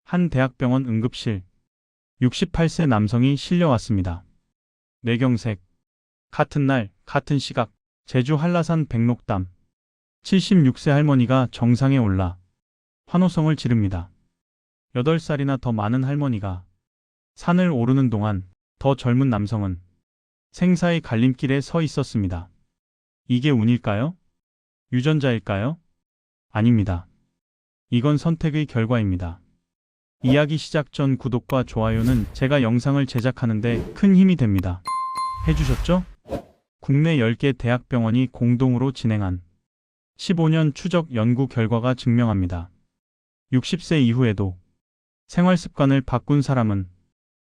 한 대학병원 응급실. 68세 남성이 실려왔습니다. 뇌경색. 같은 날, 같은 시각, 제주 한라산 백록담. 76세 할머니가 정상에 올라 환호성을 지릅니다. 8살이나 더 많은 할머니가 산을 오르는 동안 더 젊은 남성은 생사의 갈림길에 서 있었습니다. 이게 운일까요? 유전자일까요? 아닙니다. 이건 선택의 결과입니다. 이야기 시작 전 구독과 좋아요는 제가 영상을 제작하는데 큰 힘이 됩니다. 해주셨죠? 국내 10개 대학병원이 공동으로 진행한 15년 추적 연구 결과가 증명합니다. 60세 이후에도 생활 습관을 바꾼 사람은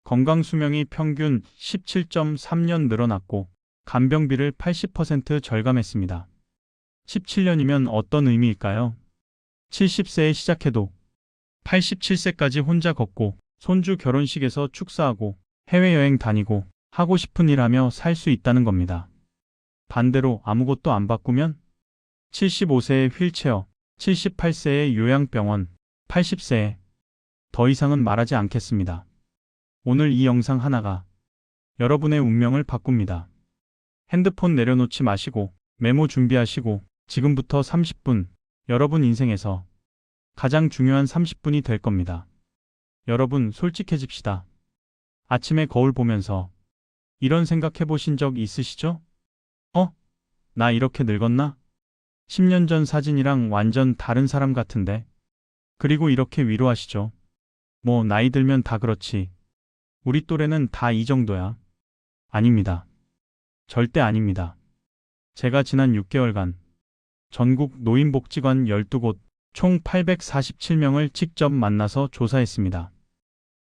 건강 수명이 평균 17.3년 늘어났고 간병비를 80% 절감했습니다. 17년이면 어떤 의미일까요? 70세에 시작해도 87세까지 혼자 걷고 손주 결혼식에서 축사하고 해외여행 다니고 하고 싶은 일 하며 살 수 있다는 겁니다. 반대로 아무것도 안 바꾸면 75세에 휠체어, 78세에 요양병원, 80세에 더 이상은 말하지 않겠습니다. 오늘 이 영상 하나가 여러분의 운명을 바꿉니다. 핸드폰 내려놓지 마시고 메모 준비하시고 지금부터 30분, 여러분 인생에서 가장 중요한 30분이 될 겁니다. 여러분 솔직해집시다. 아침에 거울 보면서 이런 생각 해보신 적 있으시죠? 나 이렇게 늙었나? 10년 전 사진이랑 완전 다른 사람 같은데. 그리고 이렇게 위로하시죠. 뭐 나이 들면 다 그렇지. 우리 또래는 다 이 정도야. 아닙니다. 절대 아닙니다. 제가 지난 6개월간 전국 노인복지관 12곳 총 847명을 직접 만나서 조사했습니다.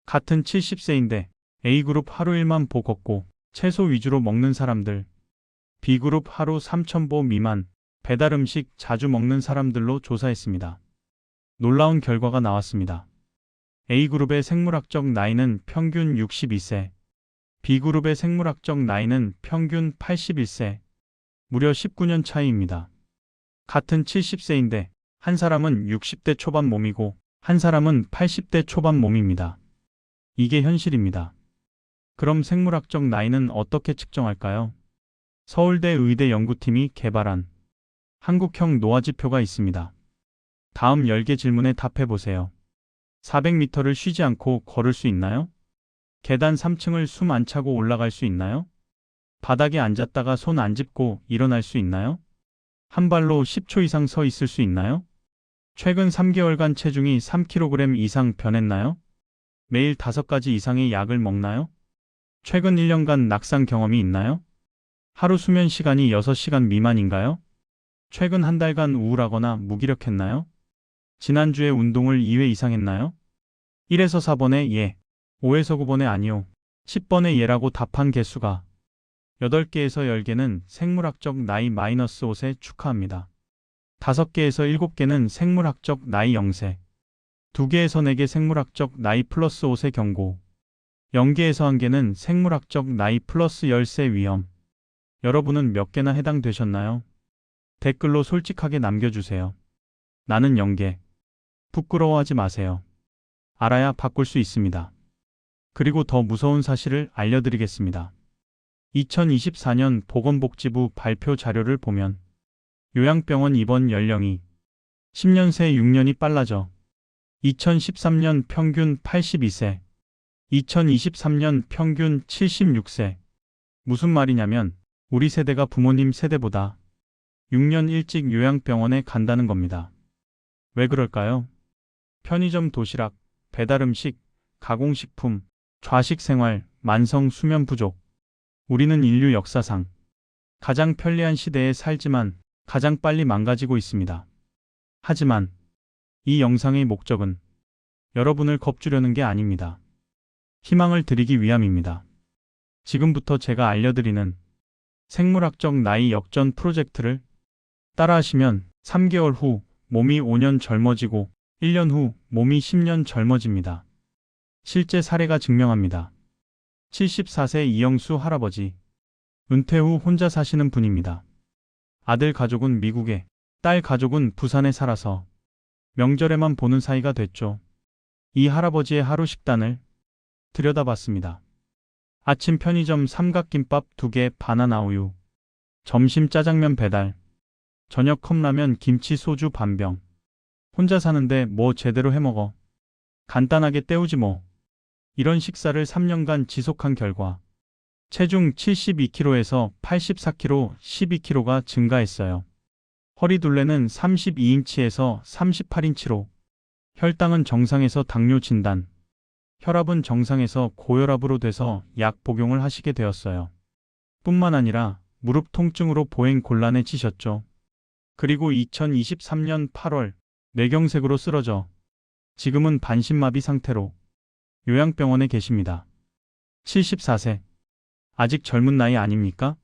같은 70세인데 A그룹 하루 1만 보 걷고 채소 위주로 먹는 사람들, B그룹 하루 3,000보 미만 배달 음식 자주 먹는 사람들로 조사했습니다. 놀라운 결과가 나왔습니다. A그룹의 생물학적 나이는 평균 62세, B그룹의 생물학적 나이는 평균 81세, 무려 19년 차이입니다. 같은 70세인데 한 사람은 60대 초반 몸이고 한 사람은 80대 초반 몸입니다. 이게 현실입니다. 그럼 생물학적 나이는 어떻게 측정할까요? 서울대 의대 연구팀이 개발한 한국형 노화지표가 있습니다. 다음 10개 질문에 답해보세요. 400m를 쉬지 않고 걸을 수 있나요? 계단 3층을 숨 안 차고 올라갈 수 있나요? 바닥에 앉았다가 손 안 짚고 일어날 수 있나요? 한 발로 10초 이상 서 있을 수 있나요? 최근 3개월간 체중이 3kg 이상 변했나요? 매일 5가지 이상의 약을 먹나요? 최근 1년간 낙상 경험이 있나요? 하루 수면 시간이 6시간 미만인가요? 최근 한 달간 우울하거나 무기력했나요? 지난주에 운동을 2회 이상 했나요? 1에서 4번에 예, 5에서 9번에 아니요, 10번에 예라고 답한 개수가 8개에서 10개는 생물학적 나이 -5세 축하합니다. 5개에서 7개는 생물학적 나이 0세, 2개에서 4개 생물학적 나이 +5세 경고, 0개에서 1개는 생물학적 나이 +10세 위험. 여러분은 몇 개나 해당되셨나요? 댓글로 솔직하게 남겨주세요. 나는 0개. 부끄러워하지 마세요. 알아야 바꿀 수 있습니다. 그리고 더 무서운 사실을 알려드리겠습니다. 2024년 보건복지부 발표 자료를 보면 요양병원 입원 연령이 10년 새 6년이 빨라져 2013년 평균 82세, 2023년 평균 76세. 무슨 말이냐면 우리 세대가 부모님 세대보다 6년 일찍 요양병원에 간다는 겁니다. 왜 그럴까요? 편의점 도시락, 배달음식, 가공식품, 좌식 생활, 만성 수면 부족. 우리는 인류 역사상 가장 편리한 시대에 살지만 가장 빨리 망가지고 있습니다. 하지만 이 영상의 목적은 여러분을 겁주려는 게 아닙니다. 희망을 드리기 위함입니다. 지금부터 제가 알려드리는 생물학적 나이 역전 프로젝트를 따라하시면 3개월 후 몸이 5년 젊어지고 1년 후 몸이 10년 젊어집니다. 실제 사례가 증명합니다. 74세 이영수 할아버지. 은퇴 후 혼자 사시는 분입니다. 아들 가족은 미국에, 딸 가족은 부산에 살아서 명절에만 보는 사이가 됐죠. 이 할아버지의 하루 식단을 들여다봤습니다. 아침 편의점 삼각김밥 2개, 바나나 우유. 점심 짜장면 배달. 저녁 컵라면, 김치, 소주 반병. 혼자 사는데 뭐 제대로 해먹어. 간단하게 때우지 뭐. 이런 식사를 3년간 지속한 결과 체중 72kg에서 84kg, 12kg가 증가했어요. 허리둘레는 32인치에서 38인치로, 혈당은 정상에서 당뇨 진단, 혈압은 정상에서 고혈압으로 돼서 약 복용을 하시게 되었어요. 뿐만 아니라 무릎 통증으로 보행 곤란해지셨죠. 그리고 2023년 8월 뇌경색으로 쓰러져 지금은 반신마비 상태로 요양병원에 계십니다. 74세. 아직 젊은 나이 아닙니까?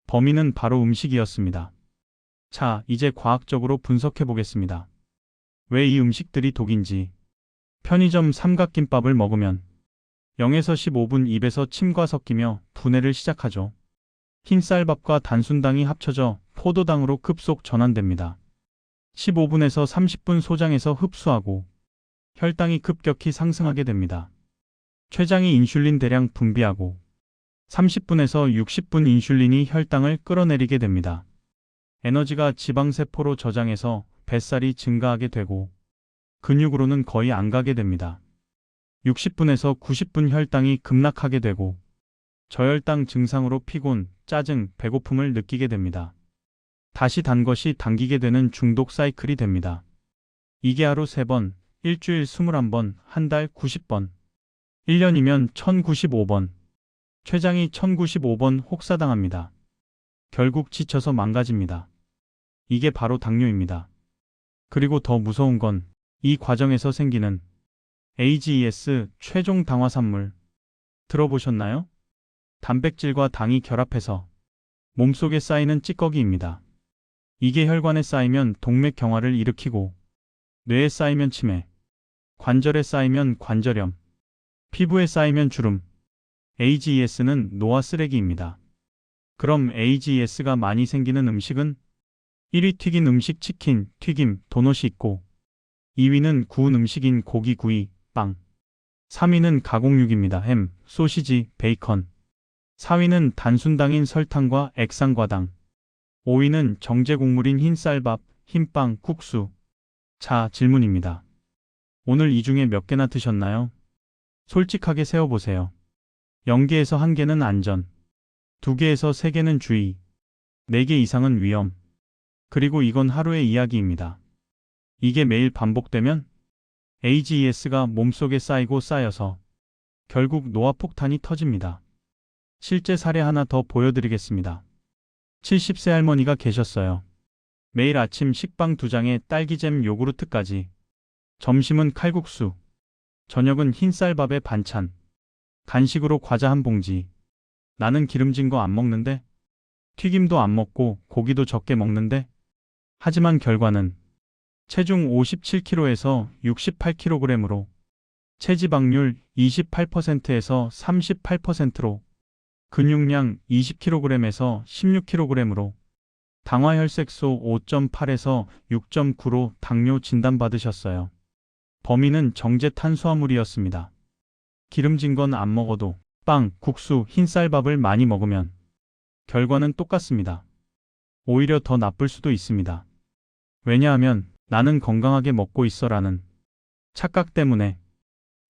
범인은 바로 음식이었습니다. 자, 이제 과학적으로 분석해 보겠습니다. 왜 이 음식들이 독인지. 편의점 삼각김밥을 먹으면 0에서 15분 입에서 침과 섞이며 분해를 시작하죠. 흰쌀밥과 단순당이 합쳐져 포도당으로 급속 전환됩니다. 15분에서 30분 소장에서 흡수하고 혈당이 급격히 상승하게 됩니다. 췌장이 인슐린 대량 분비하고 30분에서 60분 인슐린이 혈당을 끌어내리게 됩니다. 에너지가 지방세포로 저장해서 뱃살이 증가하게 되고 근육으로는 거의 안 가게 됩니다. 60분에서 90분 혈당이 급락하게 되고 저혈당 증상으로 피곤, 짜증, 배고픔을 느끼게 됩니다. 다시 단 것이 당기게 되는 중독 사이클이 됩니다. 이게 하루 3번, 일주일 21번, 한 달 90번, 1년이면 1095번, 췌장이 1095번 혹사당합니다. 결국 지쳐서 망가집니다. 이게 바로 당뇨입니다. 그리고 더 무서운 건 이 과정에서 생기는 AGES, 최종 당화산물. 들어보셨나요? 단백질과 당이 결합해서 몸속에 쌓이는 찌꺼기입니다. 이게 혈관에 쌓이면 동맥 경화를 일으키고 뇌에 쌓이면 치매, 관절에 쌓이면 관절염, 피부에 쌓이면 주름. AGES는 노화 쓰레기입니다. 그럼 AGES가 많이 생기는 음식은 1위 튀긴 음식 치킨, 튀김, 도넛이 있고 2위는 구운 음식인 고기, 구이, 빵. 3위는 가공육입니다. 햄, 소시지, 베이컨. 4위는 단순당인 설탕과 액상과당. 5위는 정제 곡물인 흰쌀밥, 흰빵, 국수. 자, 질문입니다. 오늘 이 중에 몇 개나 드셨나요? 솔직하게 세어보세요. 0개에서 1개는 안전, 2개에서 3개는 주의, 4개 이상은 위험. 그리고 이건 하루의 이야기입니다. 이게 매일 반복되면 AGES가 몸속에 쌓이고 쌓여서 결국 노화폭탄이 터집니다. 실제 사례 하나 더 보여드리겠습니다. 70세 할머니가 계셨어요. 매일 아침 식빵 2장에 딸기잼 요구르트까지. 점심은 칼국수. 저녁은 흰쌀밥에 반찬. 간식으로 과자 한 봉지. 나는 기름진 거 안 먹는데? 튀김도 안 먹고 고기도 적게 먹는데? 하지만 결과는 체중 57kg에서 68kg으로 체지방률 28%에서 38%로 근육량 20kg에서 16kg으로 당화혈색소 5.8에서 6.9로 당뇨 진단받으셨어요. 범인은 정제 탄수화물이었습니다. 기름진 건 안 먹어도 빵, 국수, 흰쌀밥을 많이 먹으면 결과는 똑같습니다. 오히려 더 나쁠 수도 있습니다. 왜냐하면 나는 건강하게 먹고 있어라는 착각 때문에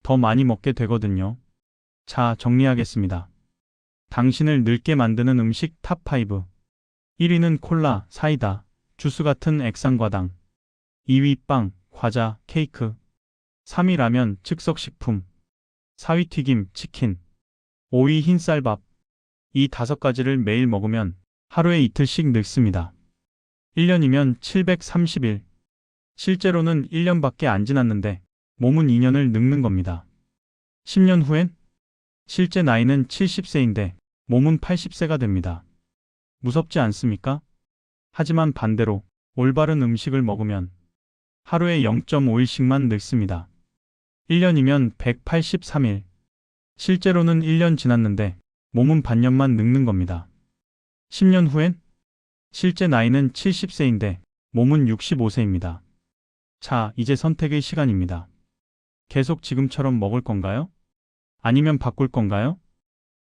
더 많이 먹게 되거든요. 자, 정리하겠습니다. 당신을 늙게 만드는 음식 탑5. 1위는 콜라, 사이다, 주스 같은 액상과당. 2위 빵, 과자, 케이크. 3위 라면, 즉석식품. 4위 튀김, 치킨. 5위 흰쌀밥. 이 5가지를 매일 먹으면 하루에 이틀씩 늙습니다. 1년이면 730일. 실제로는 1년밖에 안 지났는데 몸은 2년을 늙는 겁니다. 10년 후엔 실제 나이는 70세인데 몸은 80세가 됩니다. 무섭지 않습니까? 하지만 반대로 올바른 음식을 먹으면 하루에 0.5일씩만 늙습니다. 1년이면 183일. 실제로는 1년 지났는데 몸은 반년만 늙는 겁니다. 10년 후엔 실제 나이는 70세인데 몸은 65세입니다. 자, 이제 선택의 시간입니다. 계속 지금처럼 먹을 건가요? 아니면 바꿀 건가요?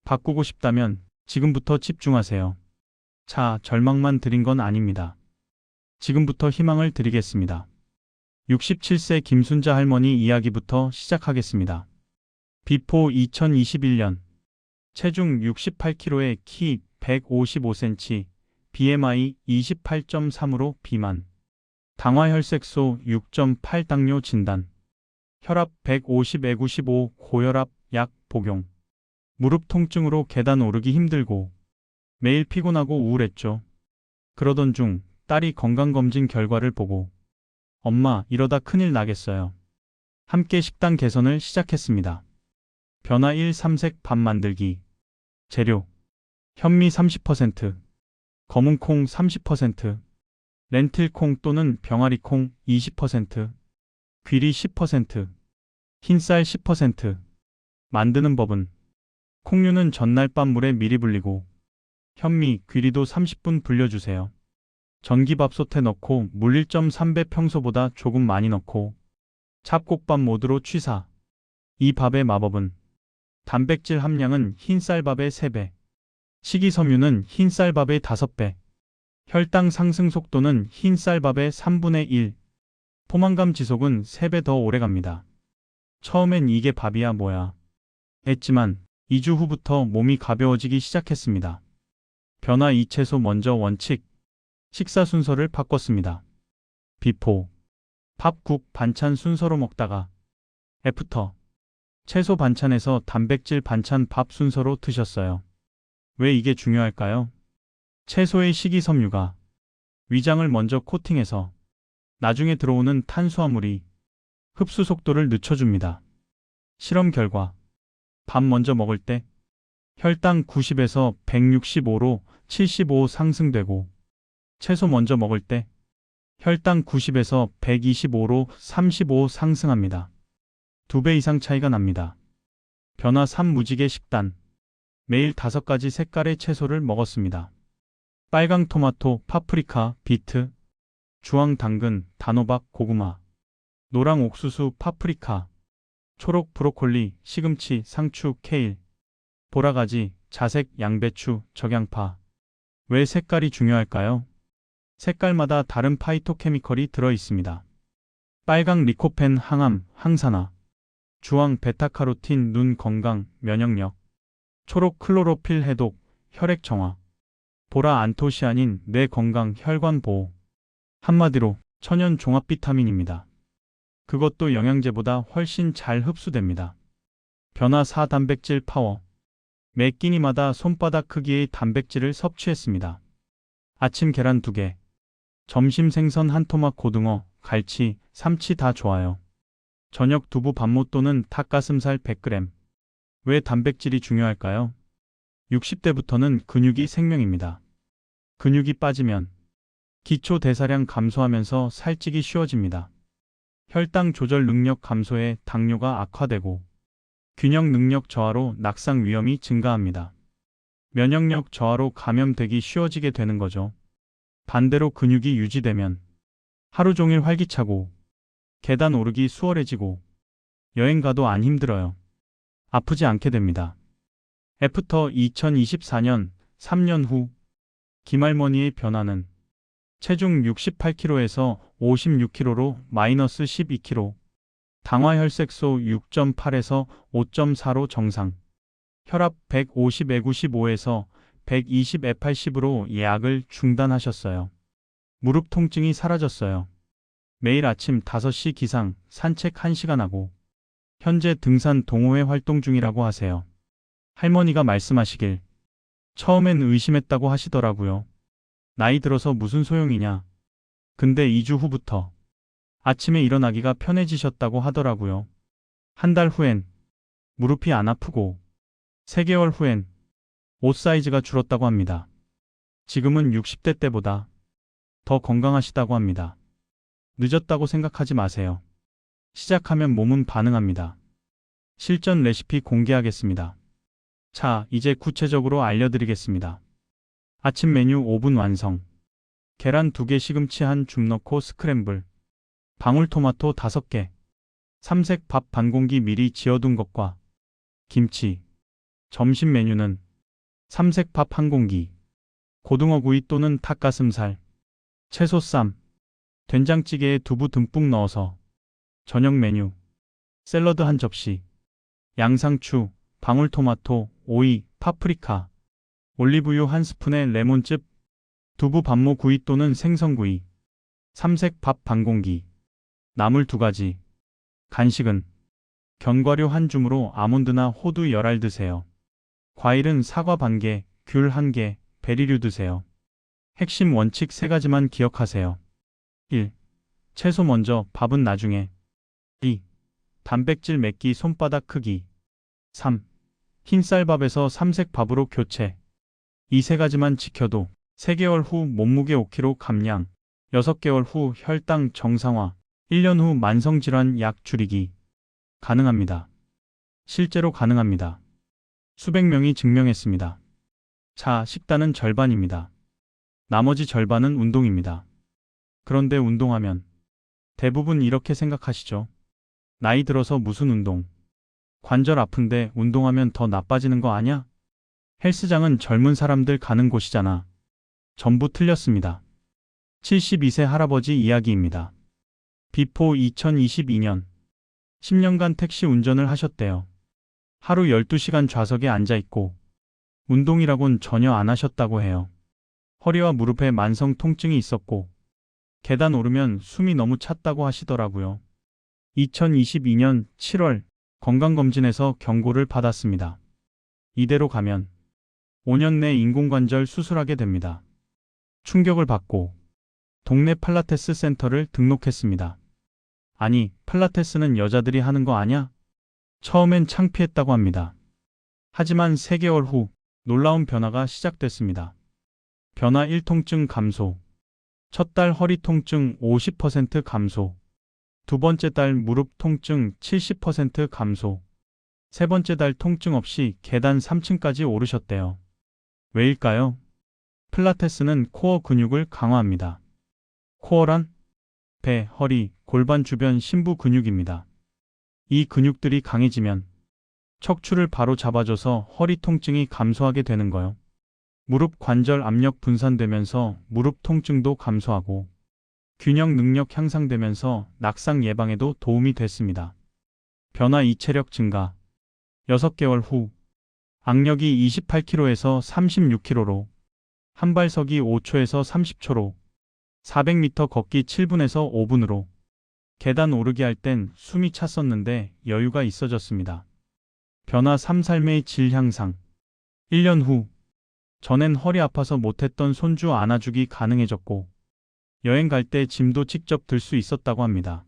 바꾸고 싶다면 지금부터 집중하세요. 자, 절망만 드린 건 아닙니다. 지금부터 희망을 드리겠습니다. 67세 김순자 할머니 이야기부터 시작하겠습니다. 비포 2021년 체중 68kg에 키 155cm, BMI 28.3으로 비만, 당화혈색소 6.8 당뇨 진단, 혈압 150에 95 고혈압 약 복용, 무릎 통증으로 계단 오르기 힘들고 매일 피곤하고 우울했죠. 그러던 중 딸이 건강검진 결과를 보고 엄마, 이러다 큰일 나겠어요. 함께 식단 개선을 시작했습니다. 변화 1. 삼색 밥 만들기. 재료: 현미 30%, 검은콩 30%, 렌틸콩 또는 병아리콩 20%, 귀리 10%, 흰쌀 10%. 만드는 법은 콩류는 전날 밤 물에 미리 불리고 현미, 귀리도 30분 불려주세요. 전기밥솥에 넣고 물 1.3배 평소보다 조금 많이 넣고 잡곡밥 모드로 취사. 이 밥의 마법은 단백질 함량은 흰쌀밥의 3배, 식이섬유는 흰쌀밥의 5배, 혈당 상승 속도는 흰쌀밥의 3분의 1, 포만감 지속은 3배 더 오래갑니다. 처음엔 이게 밥이야 뭐야 했지만 2주 후부터 몸이 가벼워지기 시작했습니다. 변화 2. 채소 먼저 원칙. 식사 순서를 바꿨습니다. 비포 밥, 국, 반찬 순서로 먹다가 애프터 채소 반찬에서 단백질 반찬 밥 순서로 드셨어요. 왜 이게 중요할까요? 채소의 식이섬유가 위장을 먼저 코팅해서 나중에 들어오는 탄수화물이 흡수 속도를 늦춰줍니다. 실험 결과 밥 먼저 먹을 때 혈당 90에서 165로 75 상승되고 채소 먼저 먹을 때 혈당 90에서 125로 35 상승합니다. 2배 이상 차이가 납니다. 변화 3. 무지개 식단. 매일 5가지 색깔의 채소를 먹었습니다. 빨강 토마토, 파프리카, 비트, 주황 당근, 단호박, 고구마, 노랑 옥수수, 파프리카, 초록 브로콜리, 시금치, 상추, 케일, 보라가지, 자색, 양배추, 적양파. 왜 색깔이 중요할까요? 색깔마다 다른 파이토케미컬이 들어 있습니다. 빨강 리코펜 항암, 항산화, 주황 베타카로틴 눈 건강, 면역력, 초록 클로로필 해독, 혈액 정화, 보라 안토시아닌 뇌 건강, 혈관 보호. 한마디로 천연 종합 비타민입니다. 그것도 영양제보다 훨씬 잘 흡수됩니다. 변화 4. 단백질 파워. 매 끼니마다 손바닥 크기의 단백질을 섭취했습니다. 아침 계란 2개, 점심 생선 1토막, 고등어, 갈치, 삼치 다 좋아요. 저녁 두부 밥못 또는 닭가슴살 100g. 왜 단백질이 중요할까요? 60대부터는 근육이 생명입니다. 근육이 빠지면 기초 대사량 감소하면서 살찌기 쉬워집니다. 혈당 조절 능력 감소해 당뇨가 악화되고 균형 능력 저하로 낙상 위험이 증가합니다. 면역력 저하로 감염되기 쉬워지게 되는 거죠. 반대로 근육이 유지되면 하루 종일 활기차고 계단 오르기 수월해지고 여행 가도 안 힘들어요. 아프지 않게 됩니다. 애프터 2024년 3년 후 김할머니의 변화는 체중 68kg에서 56kg로 마이너스 12kg, 당화혈색소 6.8에서 5.4로 정상, 혈압 150에 95에서 120에 80으로 예약을 중단하셨어요. 무릎 통증이 사라졌어요. 매일 아침 5시 기상 산책 1시간 하고 현재 등산 동호회 활동 중이라고 하세요. 할머니가 말씀하시길 처음엔 의심했다고 하시더라고요. 나이 들어서 무슨 소용이냐. 근데 2주 후부터 아침에 일어나기가 편해지셨다고 하더라고요. 한 달 후엔 무릎이 안 아프고 3개월 후엔 옷 사이즈가 줄었다고 합니다. 지금은 60대 때보다 더 건강하시다고 합니다. 늦었다고 생각하지 마세요. 시작하면 몸은 반응합니다. 실전 레시피 공개하겠습니다. 자, 이제 구체적으로 알려드리겠습니다. 아침 메뉴 5분 완성. 계란 2개, 시금치 1줌 넣고 스크램블, 방울토마토 5개, 삼색 밥 반 공기 미리 지어둔 것과 김치. 점심 메뉴는 삼색 밥 한 공기, 고등어 구이 또는 닭가슴살, 채소쌈, 된장찌개에 두부 듬뿍 넣어서. 저녁 메뉴 샐러드 한 접시, 양상추, 방울토마토, 오이, 파프리카, 올리브유 한 스푼에 레몬즙, 두부 반모 구이 또는 생선구이, 삼색 밥 반 공기, 나물 2가지. 간식은 견과류 한 줌으로 아몬드나 호두 열알 드세요. 과일은 사과 반 개, 귤 1개, 베리류 드세요. 핵심 원칙 3가지만 기억하세요. 1. 채소 먼저, 밥은 나중에. 2. 단백질 맵기 손바닥 크기. 3. 흰쌀밥에서 삼색 밥으로 교체. 이 3가지만 지켜도 3개월 후 몸무게 5kg 감량, 6개월 후 혈당 정상화, 1년 후 만성질환 약 줄이기. 가능합니다. 실제로 가능합니다. 수백 명이 증명했습니다. 자, 식단은 절반입니다. 나머지 절반은 운동입니다. 그런데 운동하면 대부분 이렇게 생각하시죠. 나이 들어서 무슨 운동? 관절 아픈데 운동하면 더 나빠지는 거 아냐? 헬스장은 젊은 사람들 가는 곳이잖아. 전부 틀렸습니다. 72세 할아버지 이야기입니다. 비포 2022년 10년간 택시 운전을 하셨대요. 하루 12시간 좌석에 앉아있고 운동이라곤 전혀 안 하셨다고 해요. 허리와 무릎에 만성 통증이 있었고 계단 오르면 숨이 너무 찼다고 하시더라고요. 2022년 7월 건강검진에서 경고를 받았습니다. 이대로 가면 5년 내 인공관절 수술하게 됩니다. 충격을 받고 동네 필라테스 센터를 등록했습니다. 아니, 필라테스는 여자들이 하는 거 아냐? 처음엔 창피했다고 합니다. 하지만 3개월 후 놀라운 변화가 시작됐습니다. 변화 1. 통증 감소. 첫 달 허리 통증 50% 감소. 두 번째 달 무릎 통증 70% 감소. 세 번째 달 통증 없이 계단 3층까지 오르셨대요. 왜일까요? 필라테스는 코어 근육을 강화합니다. 코어란 배, 허리, 골반 주변 심부 근육입니다. 이 근육들이 강해지면 척추를 바로 잡아줘서 허리 통증이 감소하게 되는 거요. 무릎 관절 압력 분산되면서 무릎 통증도 감소하고 균형 능력 향상되면서 낙상 예방에도 도움이 됐습니다. 변화 2. 체력 증가. 6개월 후 악력이 28kg에서 36kg로, 한발서기 5초에서 30초로, 400m 걷기 7분에서 5분으로, 계단 오르기 할 땐 숨이 찼었는데 여유가 있어졌습니다. 변화 3. 삶의 질 향상. 1년 후 전엔 허리 아파서 못했던 손주 안아주기 가능해졌고 여행 갈 때 짐도 직접 들 수 있었다고 합니다.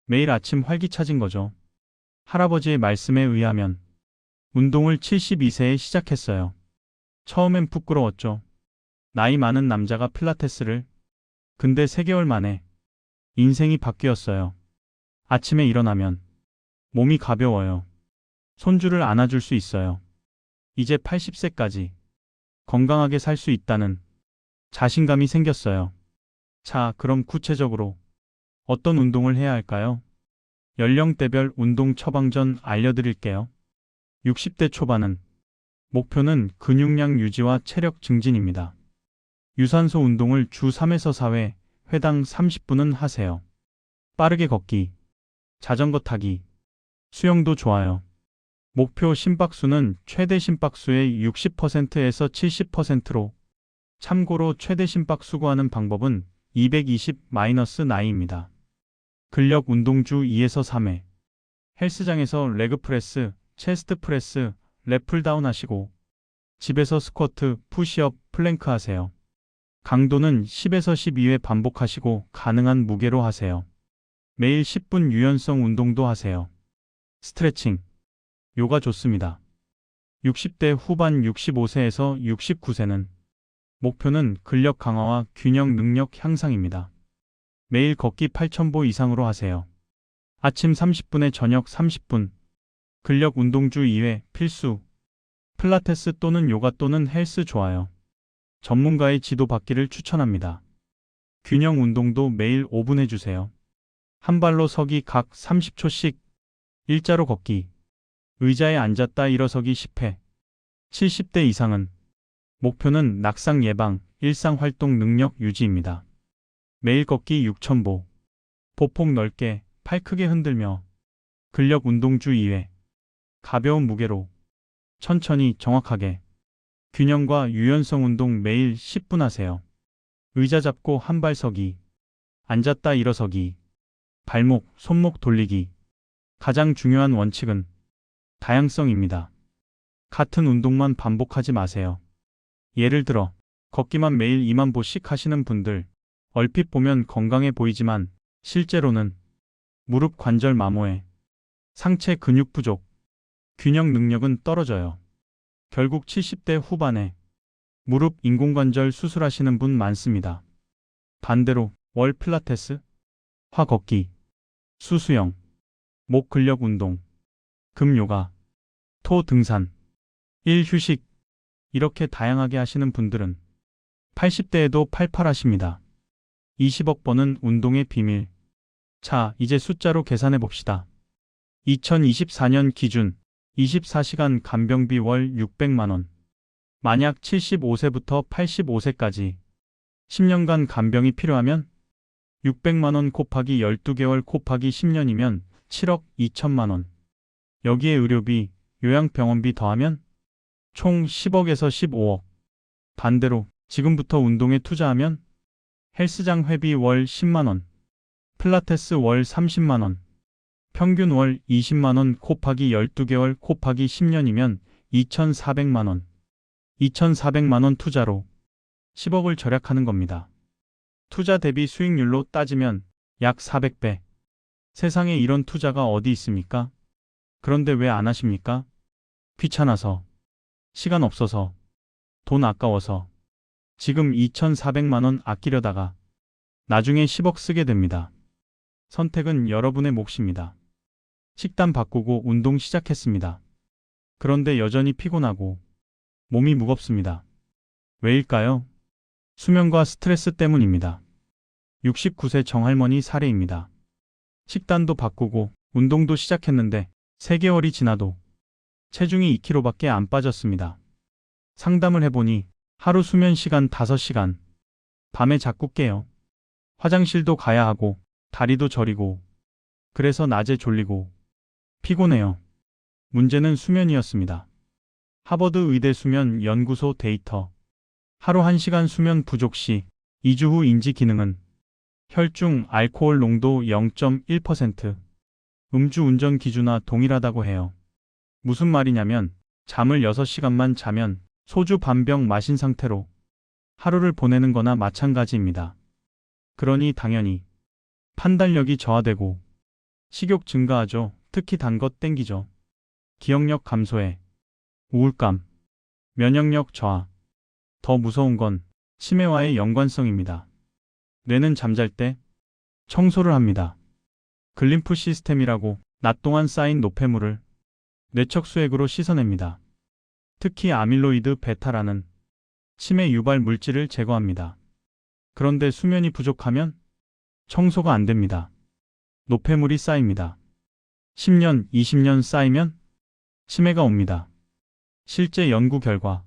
매일 아침 활기차진 거죠. 할아버지의 말씀에 의하면 운동을 72세에 시작했어요. 처음엔 부끄러웠죠. 나이 많은 남자가 필라테스를. 근데 3개월 만에 인생이 바뀌었어요. 아침에 일어나면 몸이 가벼워요. 손주를 안아줄 수 있어요. 이제 80세까지 건강하게 살 수 있다는 자신감이 생겼어요. 자, 그럼 구체적으로 어떤 운동을 해야 할까요? 연령대별 운동 처방전 알려드릴게요. 60대 초반은 목표는 근육량 유지와 체력 증진입니다. 유산소 운동을 주 3에서 4회, 회당 30분은 하세요. 빠르게 걷기, 자전거 타기, 수영도 좋아요. 목표 심박수는 최대 심박수의 60%에서 70%로. 참고로 최대 심박수 구하는 방법은 220-9입니다. 근력 운동 주 2에서 3회. 헬스장에서 레그프레스, 체스트 프레스, 랩풀다운 하시고 집에서 스쿼트, 푸시업, 플랭크 하세요. 강도는 10에서 12회 반복하시고 가능한 무게로 하세요. 매일 10분 유연성 운동도 하세요. 스트레칭, 요가 좋습니다. 60대 후반 65세에서 69세는 목표는 근력 강화와 균형 능력 향상입니다. 매일 걷기 8,000보 이상으로 하세요. 아침 30분에 저녁 30분. 근력 운동 주 2회 필수. 필라테스 또는 요가 또는 헬스 좋아요. 전문가의 지도 받기를 추천합니다. 균형 운동도 매일 5분 해주세요. 한 발로 서기 각 30초씩. 일자로 걷기. 의자에 앉았다 일어서기 10회. 70대 이상은 목표는 낙상 예방, 일상활동 능력 유지입니다. 매일 걷기 6,000보. 보폭 넓게, 팔 크게 흔들며 근력 운동 주 2회. 가벼운 무게로 천천히 정확하게. 균형과 유연성 운동 매일 10분 하세요. 의자 잡고 한 발 서기. 앉았다 일어서기. 발목, 손목 돌리기. 가장 중요한 원칙은 다양성입니다. 같은 운동만 반복하지 마세요. 예를 들어 걷기만 매일 2만 보씩 하시는 분들, 얼핏 보면 건강해 보이지만 실제로는 무릎 관절 마모에 상체 근육 부족, 균형 능력은 떨어져요. 결국 70대 후반에 무릎 인공관절 수술하시는 분 많습니다. 반대로 월 필라테스, 화 걷기, 수수영, 목 근력 운동, 금 요가, 토 등산, 일 휴식 이렇게 다양하게 하시는 분들은 80대에도 팔팔하십니다. 20억 번은 운동의 비밀. 자, 이제 숫자로 계산해 봅시다. 2024년 기준 24시간 간병비 월 600만 원. 만약 75세부터 85세까지 10년간 간병이 필요하면 600만 원 곱하기 12개월 곱하기 10년이면 7억 2천만 원. 여기에 의료비, 요양병원비 더하면 총 10억에서 15억. 반대로 지금부터 운동에 투자하면 헬스장 회비 월 10만 원, 필라테스 월 30만 원, 평균 월 20만 원 곱하기 12개월 곱하기 10년이면 2,400만 원. 2,400만 원 투자로 10억을 절약하는 겁니다. 투자 대비 수익률로 따지면 약 400배. 세상에 이런 투자가 어디 있습니까? 그런데 왜 안 하십니까? 귀찮아서, 시간 없어서, 돈 아까워서, 지금 2,400만 원 아끼려다가 나중에 10억 쓰게 됩니다. 선택은 여러분의 몫입니다. 식단 바꾸고 운동 시작했습니다. 그런데 여전히 피곤하고 몸이 무겁습니다. 왜일까요? 수면과 스트레스 때문입니다. 69세 정할머니 사례입니다. 식단도 바꾸고 운동도 시작했는데 3개월이 지나도 체중이 2kg밖에 안 빠졌습니다. 상담을 해보니 하루 수면 시간 5시간, 밤에 자꾸 깨요. 화장실도 가야 하고 다리도 저리고 그래서 낮에 졸리고 피곤해요. 문제는 수면이었습니다. 하버드 의대 수면 연구소 데이터. 하루 1시간 수면 부족 시 2주 후 인지 기능은 혈중 알코올 농도 0.1%, 음주 운전 기준과 동일하다고 해요. 무슨 말이냐면 잠을 6시간만 자면 소주 반병 마신 상태로 하루를 보내는 거나 마찬가지입니다. 그러니 당연히 판단력이 저하되고 식욕 증가하죠. 특히 단 것 땡기죠. 기억력 감소해. 우울감, 면역력 저하. 더 무서운 건 치매와의 연관성입니다. 뇌는 잠잘 때 청소를 합니다. 글림프 시스템이라고 낮 동안 쌓인 노폐물을 뇌척 수액으로 씻어냅니다. 특히 아밀로이드 베타라는 치매 유발 물질을 제거합니다. 그런데 수면이 부족하면 청소가 안 됩니다. 노폐물이 쌓입니다. 10년, 20년 쌓이면 치매가 옵니다. 실제 연구 결과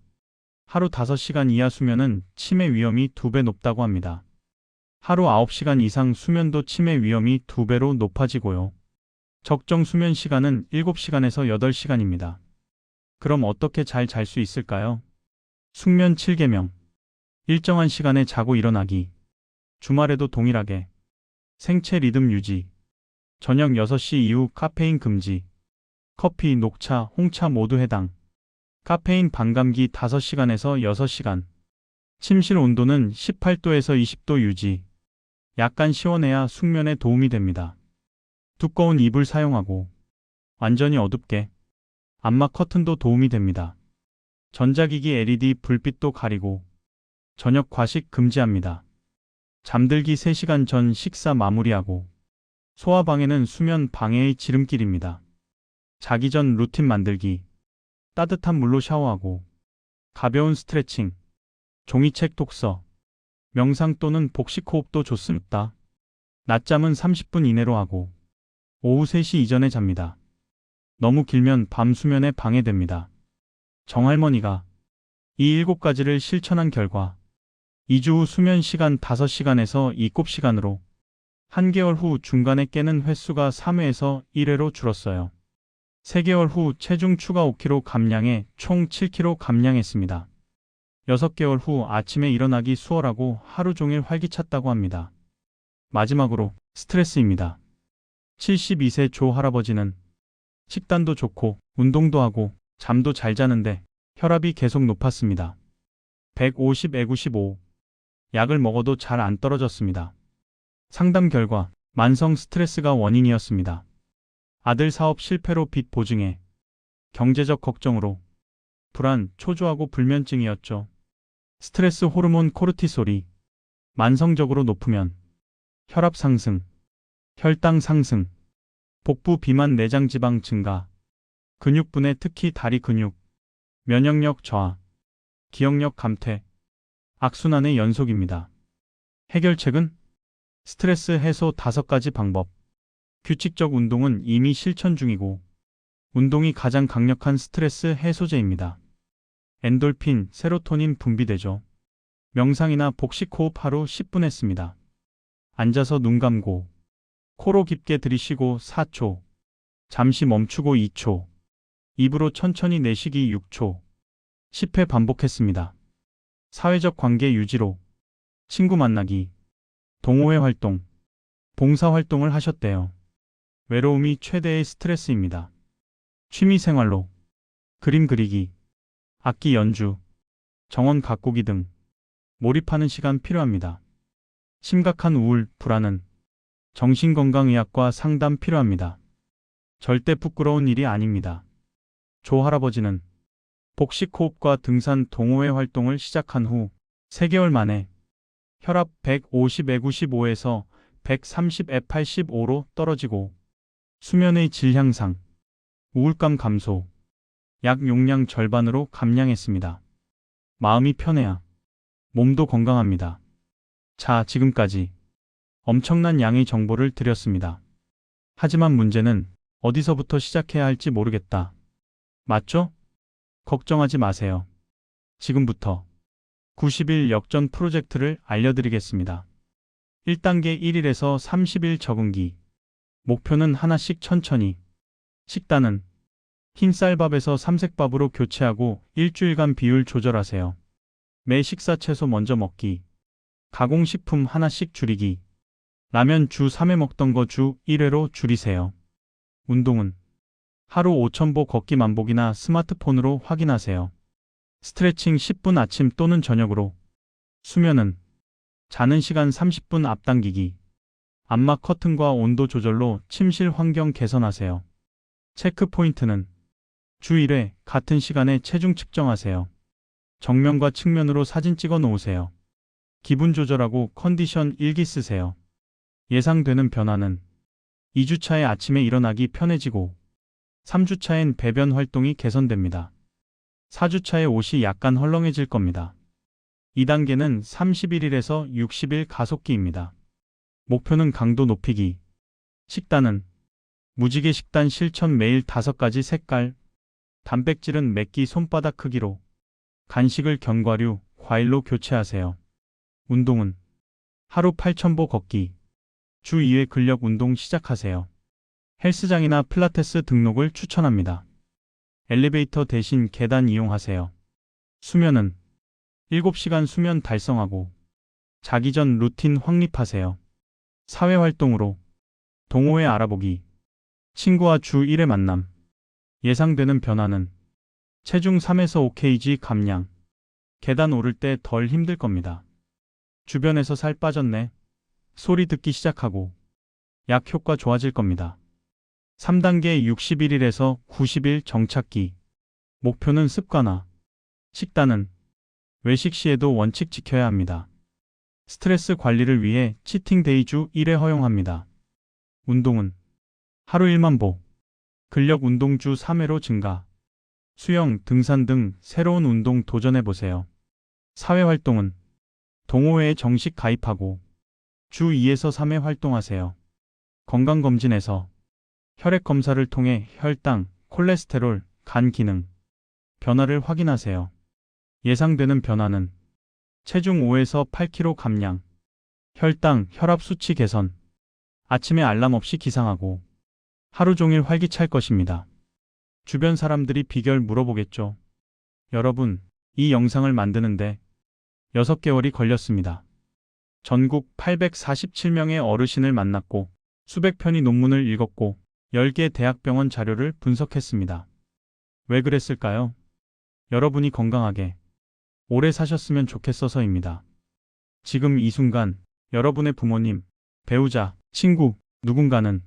하루 5시간 이하 수면은 치매 위험이 2배 높다고 합니다. 하루 9시간 이상 수면도 치매 위험이 2배로 높아지고요. 적정 수면 시간은 7시간에서 8시간입니다. 그럼 어떻게 잘 잘 수 있을까요? 숙면 7계명. 일정한 시간에 자고 일어나기. 주말에도 동일하게. 생체 리듬 유지. 저녁 6시 이후 카페인 금지. 커피, 녹차, 홍차 모두 해당. 카페인 반감기 5시간에서 6시간. 침실 온도는 18도에서 20도 유지. 약간 시원해야 숙면에 도움이 됩니다. 두꺼운 이불 사용하고 완전히 어둡게. 암막 커튼도 도움이 됩니다. 전자기기 LED 불빛도 가리고 저녁 과식 금지합니다. 잠들기 3시간 전 식사 마무리하고 소화방해는 수면 방해의 지름길입니다. 자기 전 루틴 만들기. 따뜻한 물로 샤워하고 가벼운 스트레칭, 종이책 독서, 명상 또는 복식 호흡도 좋습니다. 낮잠은 30분 이내로 하고 오후 3시 이전에 잡니다. 너무 길면 밤 수면에 방해됩니다. 정할머니가 이 7가지를 실천한 결과 2주 후 수면 시간 5시간에서 7시간으로 1개월 후 중간에 깨는 횟수가 3회에서 1회로 줄었어요. 3개월 후 체중 추가 5kg 감량에 총 7kg 감량했습니다. 6개월 후 아침에 일어나기 수월하고 하루 종일 활기찼다고 합니다. 마지막으로 스트레스입니다. 72세 조 할아버지는 식단도 좋고 운동도 하고 잠도 잘 자는데 혈압이 계속 높았습니다. 150/95. 약을 먹어도 잘 안 떨어졌습니다. 상담 결과 만성 스트레스가 원인이었습니다. 아들 사업 실패로 빚 보증에 경제적 걱정으로 불안, 초조하고 불면증이었죠. 스트레스 호르몬 코르티솔이 만성적으로 높으면 혈압 상승, 혈당 상승, 복부 비만 내장 지방 증가, 근육 분해 특히 다리 근육, 면역력 저하, 기억력 감퇴, 악순환의 연속입니다. 해결책은 스트레스 해소 5가지 방법. 규칙적 운동은 이미 실천 중이고 운동이 가장 강력한 스트레스 해소제입니다. 엔돌핀, 세로토닌 분비되죠. 명상이나 복식 호흡 하루 10분 했습니다. 앉아서 눈 감고 코로 깊게 들이쉬고 4초, 잠시 멈추고 2초, 입으로 천천히 내쉬기 6초, 10회 반복했습니다. 사회적 관계 유지로 친구 만나기, 동호회 활동, 봉사 활동을 하셨대요. 외로움이 최대의 스트레스입니다. 취미 생활로 그림 그리기, 악기 연주, 정원 가꾸기 등 몰입하는 시간 필요합니다. 심각한 우울, 불안은 정신건강의학과 상담 필요합니다. 절대 부끄러운 일이 아닙니다. 조 할아버지는 복식 호흡과 등산 동호회 활동을 시작한 후 3개월 만에 혈압 150/95에서 130/85로 떨어지고 수면의 질 향상, 우울감 감소, 약 용량 절반으로 감량했습니다. 마음이 편해야 몸도 건강합니다. 자, 지금까지 엄청난 양의 정보를 드렸습니다. 하지만 문제는 어디서부터 시작해야 할지 모르겠다. 맞죠? 걱정하지 마세요. 지금부터 90일 역전 프로젝트를 알려드리겠습니다. 1단계 1일에서 30일 적응기. 목표는 하나씩 천천히. 식단은 흰 쌀밥에서 삼색밥으로 교체하고 일주일간 비율 조절하세요. 매 식사 채소 먼저 먹기. 가공식품 하나씩 줄이기. 라면 주 3회 먹던 거 주 1회로 줄이세요. 운동은 하루 5,000보 걷기 만보기나 스마트폰으로 확인하세요. 스트레칭 10분 아침 또는 저녁으로. 수면은 자는 시간 30분 앞당기기. 암막 커튼과 온도 조절로 침실 환경 개선하세요. 체크 포인트는 주 1회 같은 시간에 체중 측정하세요. 정면과 측면으로 사진 찍어 놓으세요. 기분 조절하고 컨디션 일기 쓰세요. 예상되는 변화는 2주차에 아침에 일어나기 편해지고 3주차엔 배변 활동이 개선됩니다. 4주차에 옷이 약간 헐렁해질 겁니다. 2단계는 31일에서 60일 가속기입니다. 목표는 강도 높이기. 식단은 무지개 식단 실천 매일 5가지 색깔. 단백질은 몇 끼 손바닥 크기로. 간식을 견과류, 과일로 교체하세요. 운동은 하루 8,000보 걷기. 주 2회 근력 운동 시작하세요. 헬스장이나 필라테스 등록을 추천합니다. 엘리베이터 대신 계단 이용하세요. 수면은 7시간 수면 달성하고 자기 전 루틴 확립하세요. 사회활동으로 동호회 알아보기. 친구와 주 1회 만남. 예상되는 변화는 체중 3에서 5kg 감량. 계단 오를 때 덜 힘들 겁니다. 주변에서 살 빠졌네. 소리 듣기 시작하고 약 효과 좋아질 겁니다. 3단계 61일에서 90일 정착기. 목표는 습관화. 식단은 외식 시에도 원칙 지켜야 합니다. 스트레스 관리를 위해 치팅데이 주 1회 허용합니다. 운동은 하루 1만 보. 근력 운동 주 3회로 증가. 수영, 등산 등 새로운 운동 도전해보세요. 사회활동은 동호회에 정식 가입하고 주 2에서 3회 활동하세요. 건강검진에서 혈액 검사를 통해 혈당, 콜레스테롤, 간 기능, 변화를 확인하세요. 예상되는 변화는 체중 5에서 8kg 감량, 혈당, 혈압 수치 개선, 아침에 알람 없이 기상하고 하루 종일 활기찰 것입니다. 주변 사람들이 비결 물어보겠죠. 여러분, 이 영상을 만드는데 6개월이 걸렸습니다. 전국 847명의 어르신을 만났고 수백 편의 논문을 읽었고 10개 대학병원 자료를 분석했습니다. 왜 그랬을까요? 여러분이 건강하게 오래 사셨으면 좋겠어서입니다. 지금 이 순간 여러분의 부모님, 배우자, 친구, 누군가는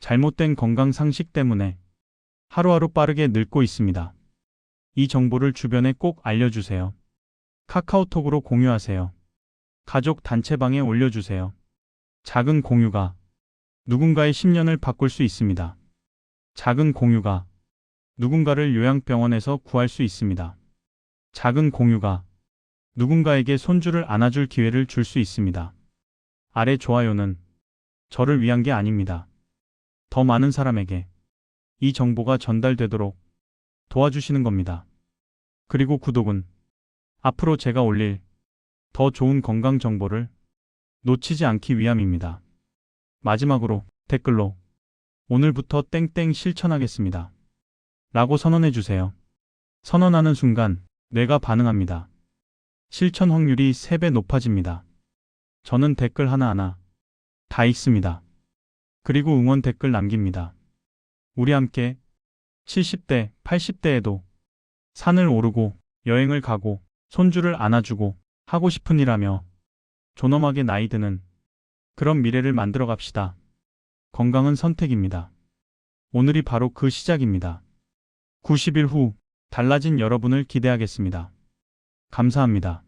잘못된 건강 상식 때문에 하루하루 빠르게 늙고 있습니다. 이 정보를 주변에 꼭 알려주세요. 카카오톡으로 공유하세요. 가족 단체방에 올려주세요. 작은 공유가 누군가의 10년을 바꿀 수 있습니다. 작은 공유가 누군가를 요양병원에서 구할 수 있습니다. 작은 공유가 누군가에게 손주를 안아줄 기회를 줄 수 있습니다. 아래 좋아요는 저를 위한 게 아닙니다. 더 많은 사람에게 이 정보가 전달되도록 도와주시는 겁니다. 그리고 구독은 앞으로 제가 올릴 더 좋은 건강 정보를 놓치지 않기 위함입니다. 마지막으로 댓글로 오늘부터 땡땡 실천하겠습니다. 라고 선언해 주세요. 선언하는 순간 뇌가 반응합니다. 실천 확률이 3배 높아집니다. 저는 댓글 하나하나 다 읽습니다. 그리고 응원 댓글 남깁니다. 우리 함께 70대, 80대에도 산을 오르고 여행을 가고 손주를 안아주고 하고 싶은 일 하며 존엄하게 나이 드는 그런 미래를 만들어 갑시다. 건강은 선택입니다. 오늘이 바로 그 시작입니다. 90일 후 달라진 여러분을 기대하겠습니다. 감사합니다.